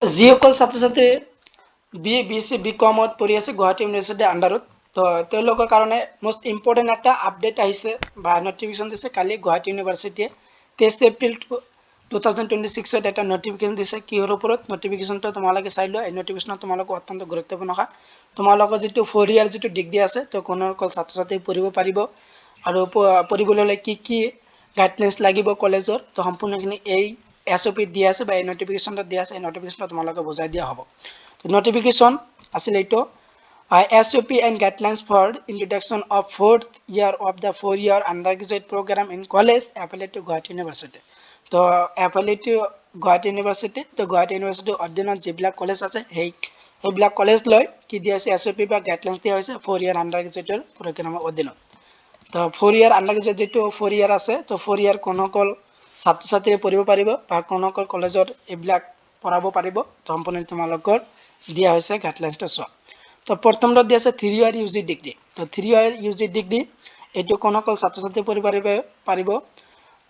যিসকল ছাত্ৰ ছাত্ৰী BC BComত পঢ়ি আছে গুৱাহাটী ইউনিভাৰ্চিটিৰ আণ্ডাৰত তো তেওঁলোকৰ কাৰণে মোষ্ট ইম্পৰ্টেণ্ট এটা আপডেট আহিছে বা নটিফিকেশ্যন দিছে কালি গুৱাহাটী ইউনিভাৰ্চিটিয়ে 23 এপ্ৰিল 2026 এটা নটিফিকেশ্যন দিছে কিহৰ ওপৰত নটিফিকেশ্যনটো তোমালোকে চাই লোৱা এই নটিফিকেশ্যনত তোমালোকক অত্যন্ত গুৰুত্বপূৰ্ণ হয় তোমালোকৰ যিটো 4 ইয়াৰ যিটো ডিগ্ৰী আছে তো কোনসকল ছাত্ৰ ছাত্ৰী পঢ়িব পাৰিব আৰু পঢ়িবলৈ কি গাইডলাইন্স লাগিব কলেজৰ তো সম্পূৰ্ণখিনি এই SOP দিয়া আছে বা এই নটিফিকেশ্যনটো দিয়া আছে এই নটিফিকেশ্যনটো তোমালোকক বুজাই দিয়া হ'ব তো নটিফিকেশ্যন আছিল এইটো SOP and guidelines for introduction of 4th year of the 4-year undergraduate program in college affiliated to Guwahati University তো affiliated to Guwahati University তো Guwahati University অধীনত যিবিলাক কলেজ আছে সেইবিলাক কলেজ লৈ কি দিয়া আছে SOP বা গাইডলাইন্স দিয়া হৈছে 4 year undergraduate প্ৰগ্ৰামৰ অধীনত তো 4 year undergraduate যেটো 4 year আছে তো 4 year কোনসকল ছাত্ৰ ছাত্ৰীয়ে পঢ়িব পাৰিব বা কোনসকল কলেজত এইবিলাক পঢ়াব পাৰিব তো সম্পূৰ্ণ তোমালোকৰ দিয়া হৈছে গাইডলাইন্সটো চোৱা তো প্ৰথমটো দিয়া আছে 3 year UG ডিগ্ৰী তো 3 year UG ডিগ্ৰী এটো কোনসকল ছাত্ৰ ছাত্ৰী পঢ়িব পাৰিব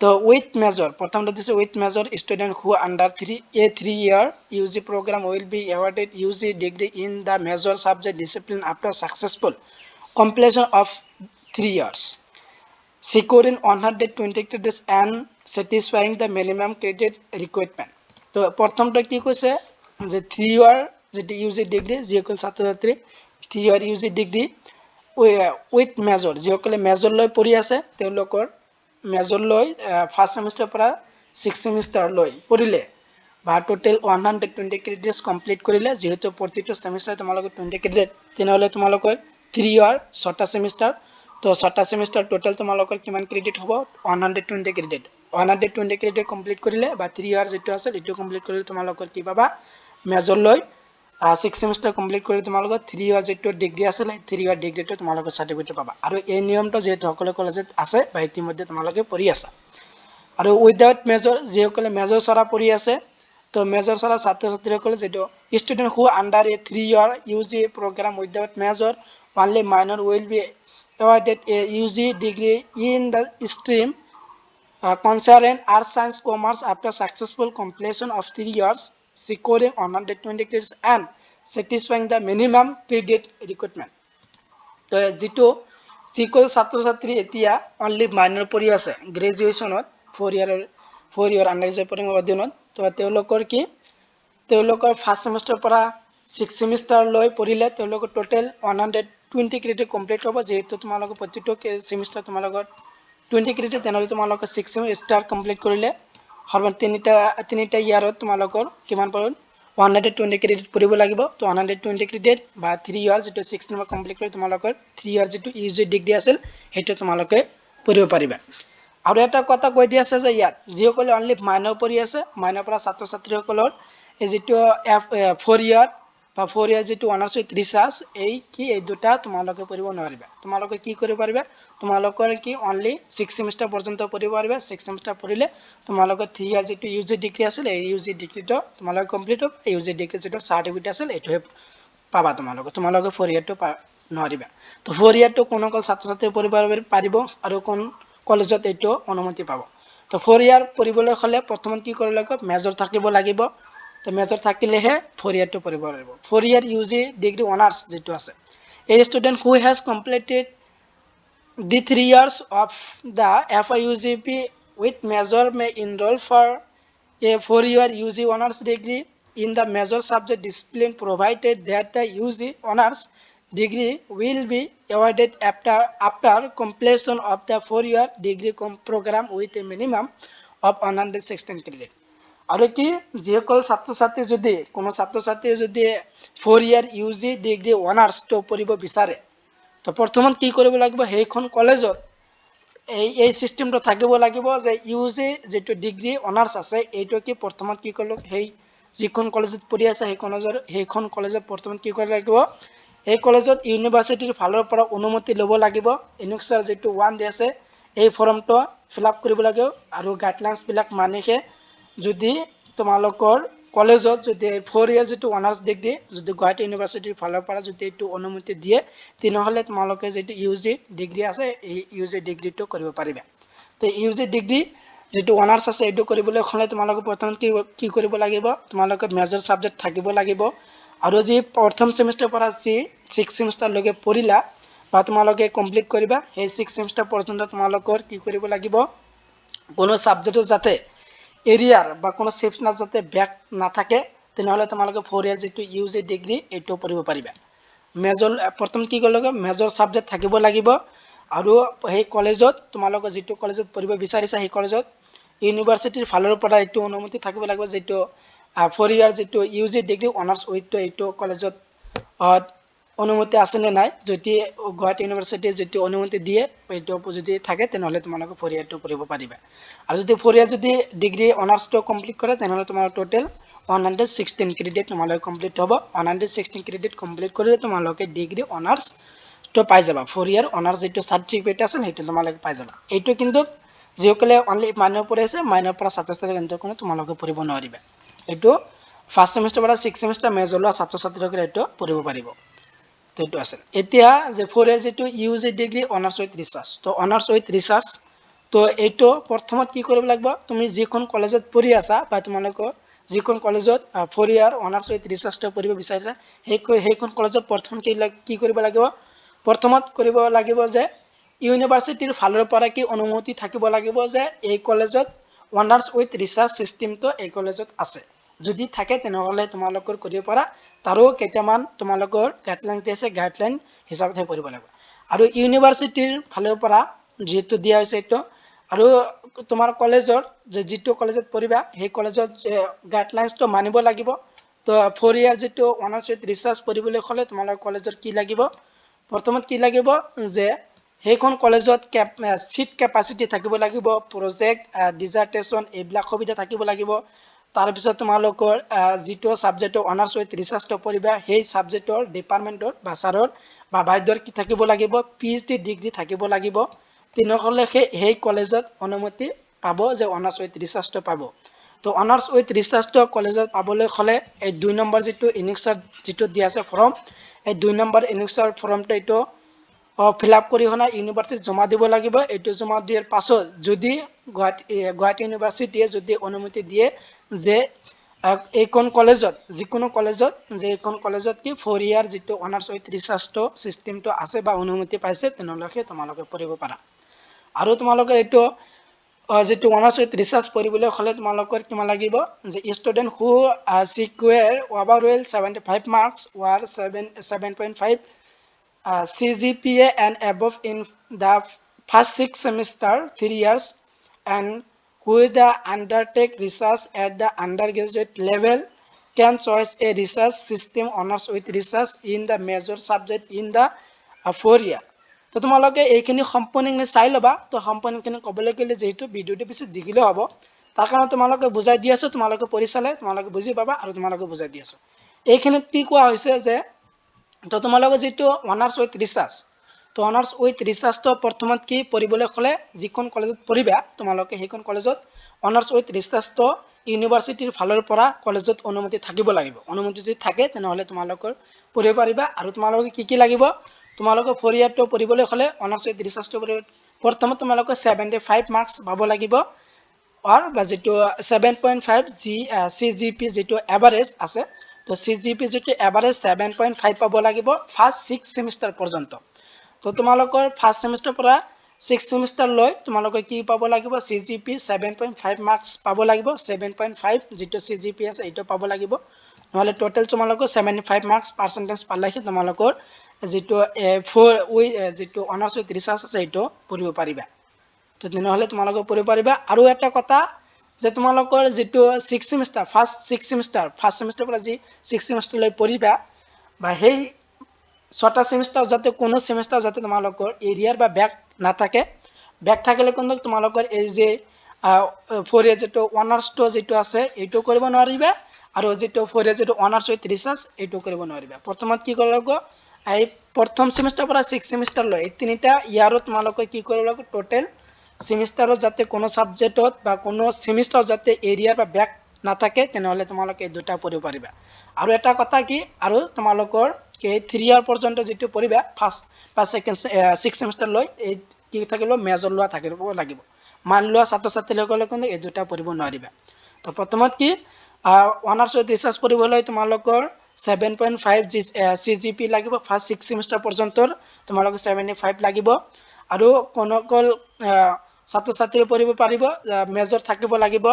তো উইথ মেজৰ প্ৰথমটো দিছে with major student who under 3 year UG program will be awarded UG degree in the major subject discipline after successful completion of 3 years securing 120 credits and satisfying the minimum credit requirement তো প্ৰথমটো কি কৈছে যে 3 year যেটি UG degree যিসকল ছাত্ৰ ছাত্ৰী 3 year UG degree with major যিসকলে মেজৰ লৈ পঢ়ি আছে তেওঁলোকৰ মেজৰ লৈ ফাৰ্স্ট সেমিষ্টাৰ পৰা 6 সেমিষ্টাৰ লৈ পঢ়িলে বা টোটাল 120 ক্ৰেডিটস কমপ্লিট কৰিলে যেহেতু প্ৰতিটো সেমিষ্টাৰ তোমালোকৰ 20 ক্ৰেডিট তেনেহলে তোমালোকৰ 3 ইয়াৰ 6টা সেমিষ্টাৰ তো 6টা সেমিষ্টাৰ টোটাল তোমালোকৰ কিমান ক্ৰেডিট হ'ব 120 ক্ৰেডিট 120 ক্ৰেডিট কমপ্লিট কৰিলে বা 3 ইয়াৰ যেটো আছে এটো কমপ্লিট কৰিলে তোমালোকৰ কি পাবা মেজৰ লৈ 6 সেমিষ্টাৰ কমপ্লিট কৰি তোমালোকৰ 3 ইয়াৰ যেটো ডিগ্ৰী আছে 3 ইয়াৰ ডিগ্ৰীটো তোমালোকৰ সাৰ্টিফিকেট পাবা আৰু এই নিয়মটো যেটো সকলো কলেজত আছে বা ইতিমধ্যে তোমালোকে পঢ়ি আছা আৰু উইদাউট মেজৰ যিসকলে মেজৰ সৰা পঢ়ি আছে তো মেজৰ সৰা ছাত্ৰ ছাত্ৰীসকলে যেটো student who under A 3 year UG program without major only minor will be awarded a UG degree in the stream concerning arts science commerce after successful completion of 3 years securing 120 credits and satisfying the minimum credit requirement তো যেটো যিকল ছাত্ৰ ছাত্ৰী এতিয়া only minor পঢ়ি আছে গ্ৰেজুৱেচনত 4 ইয়াৰ আন্ডাৰগ্ৰেজুৱেট প্ৰগ্ৰামৰ অধীনত তো তেওঁলোকৰ কি তেওঁলোকৰ ফাৰ্স্ট সেমিষ্টাৰ পৰা 6 সেমিষ্টাৰ লৈ পঢ়িলে তেওঁলোকৰ টোটাল 120 ক্ৰেডিট কমপ্লিট হ'ব যেহেতু তোমালোকৰ প্ৰতিটো সেমিষ্টাৰ তোমালোকৰ 20 ক্ৰেডিট তেনেহলে তোমালোকৰ 6 সেমিষ্টাৰ কমপ্লিট কৰিলে হৰবান তিনিটা ইয়াৰত তোমালোকৰ কিমান পৰিল 120 ক্ৰেডিট পঢ়িব লাগিব তো 120 ক্ৰেডিট বা 3 ইয়াৰ যেটো 6 নম্বৰ কমপ্লিট কৰি তোমালোকৰ 3 ইয়াৰ যেটো UG ডিগ্ৰী আছিল হেটো তোমালোকে পঢ়িব পাৰিবা আৰু এটা কথা কৈ দি আছে যে ইয়াত যিসকলে অনলি মাইনৰ পঢ়ি আছে মাইনৰ পৰা ছাত্ৰ ছাত্ৰীসকলৰ এই যেটো 4 ইয়াৰ বা 4 ইয়াৰ যেটো অনাৰ্স উইথ ৰিসাৰ্চ এই দুটা তোমালোকে পঢ়িব নোৱাৰিবা তোমালোকে কি কৰিব পাৰিবা তোমালোকৰ কি অনলি 6 সেমিষ্টাৰ পৰ্যন্ত পঢ়িব পাৰিবা 6 সেমিষ্টাৰ পঢ়িলে তোমালোকৰ 3 ইয়াৰ যেটো UG ডিগ্ৰী আছিল এই UG ডিগ্ৰীটো তোমালোকে কমপ্লিট হ'ব এই UG ডিগ্ৰী যেটো সাৰ্টিফিকেট আছিল এটোহে পাবা তোমালোকে 4 ইয়াৰটো নোৱাৰিবা তো 4 ইয়াৰটো কোনসকল ছাত্ৰ ছাত্ৰী পঢ়িব পাৰিব আৰু কোন কলেজত এটো অনুমতি পাব তো 4 ইয়াৰ পঢ়িবলৈ হলে প্ৰথমত কি কৰিব লাগিব মেজৰ থাকিব লাগিব তো মেজৰ থাকিলেহে 4 ইয়াৰটো পঢ়িব পাৰিব 4 ইয়াৰ UG ডিগ্ৰী অনাৰ্স যেটো আছে a student who has completed the 3 years of the FIUGP with major may enroll for a 4-year UG honors degree in the major subject discipline provided that the UG honors degree will be awarded after completion of the 4-year degree program with a minimum of 116 credit আৰু কি যিসকল ছাত্ৰ ছাত্ৰী যদি কোনো ছাত্ৰ ছাত্ৰী যদি 4 ইয়াৰ UG ডিগ্ৰী অনাৰ্স তো পঢ়িব বিচাৰে তো প্ৰথমত কি কৰিব লাগিব হেইখন কলেজত এই সিস্টেমটো থাকিব লাগিব যে UG যেটো ডিগ্ৰী অনাৰ্স আছে এইটো কি প্ৰথমত কি কৰিব হেই যিখন কলেজত পঢ়ি আছে হেইখন কলেজত প্ৰথমত কি কৰিব লাগিব এই কলেজত ইউনিভাৰ্সিটিৰ ফালৰ পৰা অনুমতি ল'ব লাগিব ইনক্সাৰ যেটো 1 দি আছে এই ফৰ্মটো ফিল আপ কৰিব লাগিব আৰু গাইডলাইন্স বিলাক মানিহে যদি তোমালোকৰ কলেজত যদি 4 ইয়াৰ যেটো অনাৰ্স ডিগ্ৰী যদি গুৱাহাটী ইউনিভাৰ্সিটিৰ ফালৰ পৰা যদি এটো অনুমতি দিয়ে তেনেহলে তোমালোকে যেটো UG ডিগ্ৰী আছে এই UG ডিগ্ৰীটো কৰিব পাৰিবা তো UG ডিগ্ৰী যেটো অনাৰ্স আছে এইটো কৰিবলৈ হলে তোমালোকে প্ৰথম কি কৰিব লাগিব তোমালোকে মেজৰ সাবজেক্ট থাকিব লাগিব আৰু যি প্ৰথম সেমিস্টাৰ পৰা 6 সেমিস্টাৰ লৈকে পঢ়িলা বা তোমালোকে কমপ্লিট কৰিবা এই 6 সেমিস্টাৰ পৰ্যন্ত তোমালোকৰ কি কৰিব লাগিব কোনো সাবজেক্টৰ যাতে এৰিয়াৰ বা কোনো সেমিস্টাৰ যাতে ব্যাক নাথাকে তেনেহলে তোমালোকে 4 ইয়াৰ যেটো ইউজি ডিগ্ৰী এইটো পঢ়িব পাৰিবা মেজৰ প্ৰথম কি কৰিব লাগিব মেজৰ সাবজেক্ট থাকিব লাগিব আৰু সেই কলেজত তোমালোকে যেটো কলেজত পঢ়িব বিচাৰিছা সেই কলেজত ইউনিভাৰ্সিটিৰ ফালৰ পৰা এইটো অনুমতি থাকিব লাগিব যেটো 4 ইয়াৰ যেটো ইউজি ডিগ্ৰী অনাৰ্স উইথ এইটো কলেজত অনুমতি আছে নে নাই যদি গুৱাহাটী ইউনিভাৰ্সিটিৰ যেটো অনুমতি দিয়ে এইটো যদি থাকে তেনেহলে তোমালোকে 4 ইয়াৰটো পঢ়িব পাৰিবা আৰু যদি 4 ইয়াৰ যদি ডিগ্ৰী অনাৰ্সটো কমপ্লিট কৰে তেনেহলে তোমাৰ টোটাল 116 ক্ৰেডিট তোমালোকে কমপ্লিট হ'ব 116 ক্ৰেডিট কমপ্লিট কৰিলে তোমালোকে ডিগ্ৰী অনাৰ্স তো পাই যাবা 4 ইয়াৰ অনাৰ্স যেটো সাৰ্টিফিকেট আছে সেইটো তোমালোকে পাই যাবা এইটো কিন্তু যিসকলে অনলি মাইনৰ পঢ়ি আছে মাইনৰ পৰা ছাত্ৰ-ছাত্ৰী কিন্তু কোনো তোমালোকে পঢ়িব নোৱাৰিবা এইটো ফাৰ্স্ট সেমিস্টাৰ পৰা 6 সেমিস্টাৰ মেজৰ লোৱা ছাত্ৰ-ছাত্ৰীসকলে এইটো পঢ়িব পাৰিব তো এইটো আছে এতিয়া যে 4 ইয়াৰ যেটো ইউজি ডিগ্ৰী অনাৰ্স উইথ ৰিসাৰ্চ তো অনাৰ্স উইথ ৰিসাৰ্চ তো এইটো প্ৰথমত কি কৰিব লাগিব তুমি যিখন কলেজত পঢ়ি আছা বা তোমালোকৰ যিখন কলেজত 4 ইয়াৰ অনাৰ্স উইথ ৰিসাৰ্চটো পঢ়িব বিচাৰিছা সেইখন কলেজত প্ৰথম কি কৰিব লাগিব প্ৰথমত কৰিব লাগিব যে ইউনিভাৰ্সিটিৰ ফালৰ পৰা কি অনুমতি থাকিব লাগিব যে এই কলেজত অনাৰ্স উইথ ৰিসাৰ্চ সিস্টেমটো এই কলেজত আছে যদি থাকে তেনেহলে তোমালোকৰ কৰিব পৰা তাৰো কেইটামান তোমালোকৰ গাইডলাইন দিছে গাইডলাইন হিচাপে পঢ়িব লাগিব আৰু ইউনিভাৰ্সিটিৰ ফালৰ পৰা যেটো দিয়া হৈছে এইটো আৰু তোমাৰ কলেজৰ যেটো কলেজত পঢ়িবা সেই কলেজত গাইডলাইনটো মানিব লাগিব তো 4 ইয়াৰ যেটো অনাৰ্স উইথ ৰিসাৰ্চ পঢ়িবলৈ হলে তোমালোকৰ কলেজৰ কি লাগিব প্ৰথমত কি লাগিব যে সেইখন কলেজত সিট ক্যাপাসিটি থাকিব লাগিব প্ৰজেক্ট ডিজাৰ্টেশন এইবিলাক সুবিধা থাকিব লাগিব তাৰ পিছত তোমালোকৰ যেটো সাবজেক্টৰ অনাৰ্স উইথ ৰিসাৰ্চটো পঢ়িবা সেই সাবজেক্টৰ ডিপাৰ্টমেন্টৰ বা ছাৰৰ বা বাইদেউৰ কি থাকিব লাগিব পিএইচডি ডিগ্ৰী থাকিব লাগিব তেনেহলে সেই কলেজত অনুমতি পাব যে অনাৰ্স উইথ ৰিসাৰ্চটো পাব তো অনাৰ্স উইথ ৰিসাৰ্চটো কলেজত পাবলৈ হলে এই 2 নম্বৰ যেটো ইনিক্সাৰ যেটো দিয়া আছে ফৰ্ম এই 2 নম্বৰ ইনিক্সাৰ ফৰ্মটো এইটো ফিল আপ কৰি হনা ইউনিভাৰ্সিটিত জমা দিব লাগিব এইটো জমা দিয়াৰ পাছত যদি গুৱাহাটী ইউনিভাৰ্সিটিয়ে যদি অনুমতি দিয়ে যে এইখন কলেজত যিকোনো কলেজত যে এইখন কলেজত কি 4 ইয়াৰ যেটো অনাৰ্স উইথ ৰিসাৰ্চটো সিস্টেমটো আছে বা অনুমতি পাইছে তেনেহলে তোমালোকে পঢ়িব পাৰা আৰু তোমালোকে এইটো যেটো অনাৰ্স উইথ ৰিসাৰ্চ পঢ়িবলৈ হলে তোমালোকৰ কিমান লাগিব যে ষ্টুডেন্ট হু সিকুৱেৰ ওভাৰঅল 75 মাৰ্কস ওৰ 7.5 CGPA and above in the first 6 semester 3 years and who the undertake research at the undergraduate level can choose a research system honors with research in the major subject in the 4 year তো তোমালোকে এইখিনি সম্পূৰ্ণভাৱে চাই লবা তো সম্পূৰ্ণখিনি কবলৈ গলে যেহেতু ভিডিওটো পিছে দেখিলে হ'ব তাৰ কাৰণে তোমালোকে বুজাই দি আছো তোমালোকে পঢ়ি চালে তোমালোকে বুজি পাবা আৰু তোমালোকে বুজাই দি আছো এইখিনিত কি কোৱা হৈছে যে তো তোমালোকে যেটো অনাৰ্স উইথ ৰিসাৰ্চ তো অনাৰ্স উইথ ৰিসাৰ্চটো প্ৰথমত কি পঢ়িবলৈ হলে যিখন কলেজত পঢ়িবা তোমালোকে সেইখন কলেজত অনাৰ্স উইথ ৰিসাৰ্চটো ইউনিভাৰ্সিটিৰ ফালৰ পৰা কলেজত অনুমতি থাকিব লাগিব অনুমতি যদি থাকে তেনেহলে তোমালোকৰ পঢ়িব পাৰিবা আৰু তোমালোকে কি লাগিব তোমালোকে 4 ইয়াৰটো পঢ়িবলৈ হলে অনাৰ্স উইথ ৰিসাৰ্চটো প্ৰথমত তোমালোকে 75 মাৰ্কস পাব লাগিব আর বা যেটো 7.5 CGP যেটো এভারেজ আছে তো CGP যেটো এভারেজ 7.5 পাব লাগিব ফার্স্ট 6 সেমিস্টার পর্যন্ত তো তোমালোকৰ ফাৰ্স্ট সেমিস্টাৰ পৰা 6 সেমিস্টার লৈ তোমালোকে কি পাব লাগিব CGP 7.5 মার্কস পাব লাগিব 7.5 যেটো CGP আছে এটো পাব লাগিব নহলে টোটাল তোমালোকৰ 75 মাৰ্কস পাৰ্সেন্টেজ পালেহে তোমালোকৰ যেটো 4 উই যেটো অনাৰ্স উইথ ৰিসাৰ্চ আছে এটো পঢ়িব পাৰিবা তো তেনেহলে তোমালোকে পঢ়িব পাৰিবা আৰু এটা কথা যে তোমালোকৰ যেটো 6 সেমিস্টাৰ ফাৰ্স্ট 6 সেমিস্টাৰ ফাৰ্স্ট সেমিস্টাৰ পৰা যি 6 সেমিস্টাৰ লৈ পঢ়িবা বা সেই 6টা সেমিস্টাৰ যাতে কোনো সেমিস্টাৰ যাতে তোমালোকৰ এৰিয়াৰ বা ব্যাক না থাকে ব্যাক থাকিলে কিন্তু তোমালোকৰ এই যে 4 ইয়াৰ যেটো অনাৰ্সটো যেটো আছে এটো কৰিব নোৱাৰিবা আৰু যেটো 4 ইয়াৰ যেটো অনাৰ্স উইথ ৰিসাৰ্চ এটো কৰিব নোৱাৰিবা প্ৰথমত কি কৰিব লাগিব এই প্ৰথম সেমিস্টাৰ পৰা 6 সেমিস্টাৰ লৈ তিনিটা ইয়াৰত তোমালোকে কি কৰিব লাগিব টোটাল সেমিস্টাৰত যাতে কোনো সাবজেক্টত বা কোনো সেমিস্টাৰ যাতে এৰিয়া বা ব্যাক না থাকে তেনেহলে তোমালোকে এই দুটা পঢ়িব পাৰিবা আৰু এটা কথা কি আৰু তোমালোকৰ কে 3 ইয়াৰ পৰ্যন্ত যেটো পঢ়িবা ফাৰ্স্ট বা সেকেন্ড 6 সেমিস্টাৰ লৈ এই কি থাকিব মেজৰ লোৱা থাকিব লাগিব মান লোৱা ছাত্ৰ ছাত্ৰীসকলে কিন্তু এই দুটা পঢ়িব নোৱাৰিবা তো প্ৰথমত কি অনাৰ্স উইথ ৰিচাৰ্চ পঢ়িবলৈ তোমালোকৰ 7.5 CGP লাগিব ফাৰ্ষ্ট 6 সেমিষ্টাৰ পৰ্যন্তৰ তোমালোকৰ 75 লাগিব আৰু কোনকল ছাত্ৰ ছাত্ৰী পঢ়িব পাৰিব মেজৰ থাকিব লাগিব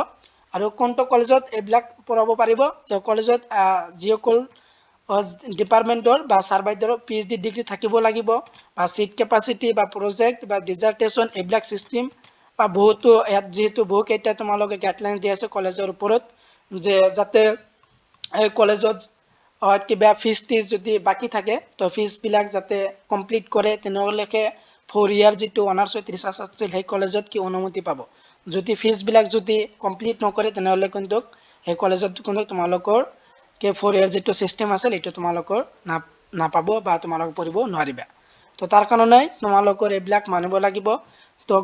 আৰু কোনটো কলেজত এইবিলাক পঢ়াব পাৰিব তো কলেজত যিসকল ডিপাৰ্টমেণ্টৰ বা ছাৰ্ভাইডৰ PhD ডিগ্ৰী থাকিব লাগিব বা সিট কেপাচিটি বা প্ৰজেক্ট বা ডিজাৰ্টেশ্যন এইবিলাক সিস্টেম বা বহুতো ইয়াত যেহেতু বহুকেইটা তোমালোকে গাইডলাইন দি আছে কলেজৰ ওপৰত যে যাতে এই কলেজত কিবা ফিজ যদি বাকি থাকে তো ফিজবিলাক যাতে কমপ্লিট কৰে তেনেহ'লেকে 4 ইয়াৰ যিটো অনাৰ্স উইথ ৰিচাৰ্চ আছিল সেই কলেজত কি অনুমতি পাব যদি ফিজবিলাক যদি কমপ্লিট নকৰে তেনেহ'লে কিন্তু সেই কলেজত কিন্তু তোমালোকৰ কে 4 ইয়াৰ যিটো সিস্টেম আছিল এইটো তোমালোকৰ নাপাব বা তোমালোক পঢ়িব নোৱাৰিবা তো তাৰ কাৰণে তোমালোকৰ এইবিলাক মানিব লাগিব তো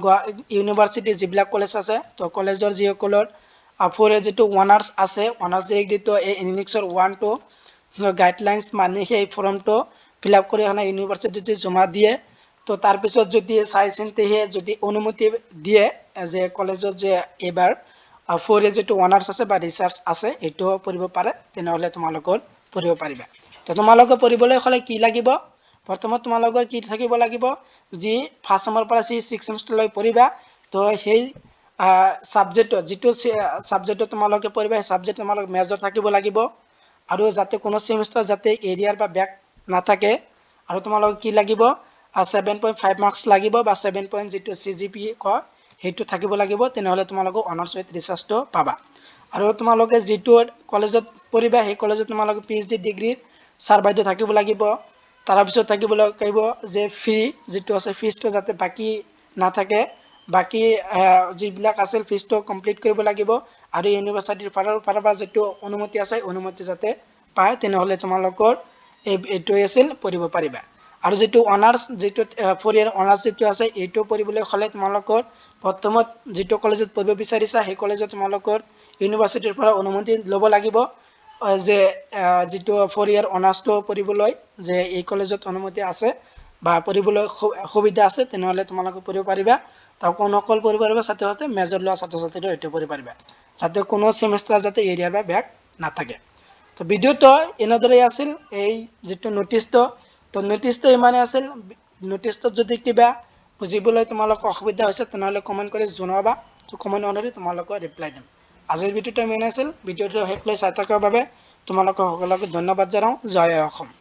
ইউনিভাৰ্চিটি যিবিলাক কলেজ আছে তো কলেজৰ যিসকলৰ 4 ইয়াৰ যিটো অনাৰ্স আছে অনাৰ্স ডিগ্ৰীটো এই ইনিক্সৰ 1 2 গাইডলাইন্স মানি সেই ফৰ্মটো ফিল আপ কৰি আনা ইউনিভাৰ্চিটিত জমা দিয়ে তো তাৰ পিছত যদি চাই চিন্তিহে যদি অনুমতি দিয়ে যে কলেজত যে এবাৰ 4 ইয়াৰ যিটো অনাৰ্স আছে বা ৰিচাৰ্চ আছে এইটো পঢ়িব পাৰে তেনেহ'লে তোমালোকৰ পঢ়িব পাৰিবা তো তোমালোকে পঢ়িবলৈ হ'লে কি লাগিব প্ৰথমত তোমালোকৰ কি থাকিব লাগিব যি ফাৰ্ষ্ট চেমৰ পৰা 6 সেমিষ্টাৰলৈ পঢ়িবা তো সেই সাবজেক্ট যেটো সাবজেক্ট তোমালোকে পঢ়িবা সেই সাবজেক্ট তোমালোক মেজৰ থাকিব লাগিব আৰু যাতে কোনো সেমিষ্টাৰ যাতে এৰিয়াৰ বা ব্যাক নাথাকে আৰু তোমালোক কি লাগিব 7.5 মাৰ্কস লাগিব বা 7 যেটো CGPA কয় হেতু থাকিব লাগিব তেনেহলে তোমালোক অনাৰ্স উইথ ৰিচাৰ্চটো পাবা আৰু তোমালোকে যেটো কলেজত পঢ়িবা সেই কলেজত তোমালোক PhD ডিগ্ৰী সাৰ্ভাইডো থাকিব লাগিব তাৰ পিছত থাকিব লাগিব যে ফি যেটো আছে ফিজটো যাতে বাকি নাথাকে বাকি যিবিলাক আছিল ফিজটো কমপ্লিট কৰিব লাগিব আৰু ইউনিভাৰ্সিটিৰ ফালৰ যেটো অনুমতি আছে অনুমতি যাতে পায় তেনেহলে তোমালোকৰ এইটো আছিল পঢ়িব পাৰিবা আৰু যেটো অনাৰ্স যেটো 4 ইয়াৰ অনাৰ্স যেটো আছে এইটো পঢ়িবলৈ হলে তোমালোকৰ প্ৰথমত যেটো কলেজত পঢ়িব বিচাৰিছা সেই কলেজত তোমালোকৰ ইউনিভাৰ্সিটিৰ পৰা অনুমতি ল'ব লাগিব যে যেটো 4 ইয়াৰ অনাৰ্সটো পঢ়িবলৈ যে এই কলেজত অনুমতি আছে বা পঢ়িবলৈ সুবিধা আছে তেনেহলে তোমালোকে পঢ়িব পাৰিবা তা কোন অকল পঢ়িব পাৰিবা সাথে সাথে মেজৰ লোৱা ছাত্ৰ ছাত্ৰীটো এটো পঢ়িব পাৰিবা যাতে কোনো সেমিষ্টাৰ যাতে এৰিয়া বা ব্যাক নাথাকে তো ভিডিওটো এনেদৰে আছিল এই যেটো নোটিছটো তো নোটিছটো ইমানে আছিল নোটিছটো যদি কিবা বুজিবলৈ তোমালোক অসুবিধা হৈছে তেনেহলে কমেন্ট কৰি জনাবা তো কমেন্ট অনুসৰি তোমালোক ৰিপ্লাই দিম আজিৰ ভিডিওটো ইমানে আছিল ভিডিওটো শেষলৈ চাই থকাৰ বাবে তোমালোক সকলোকে ধন্যবাদ জনাও জয় অসম।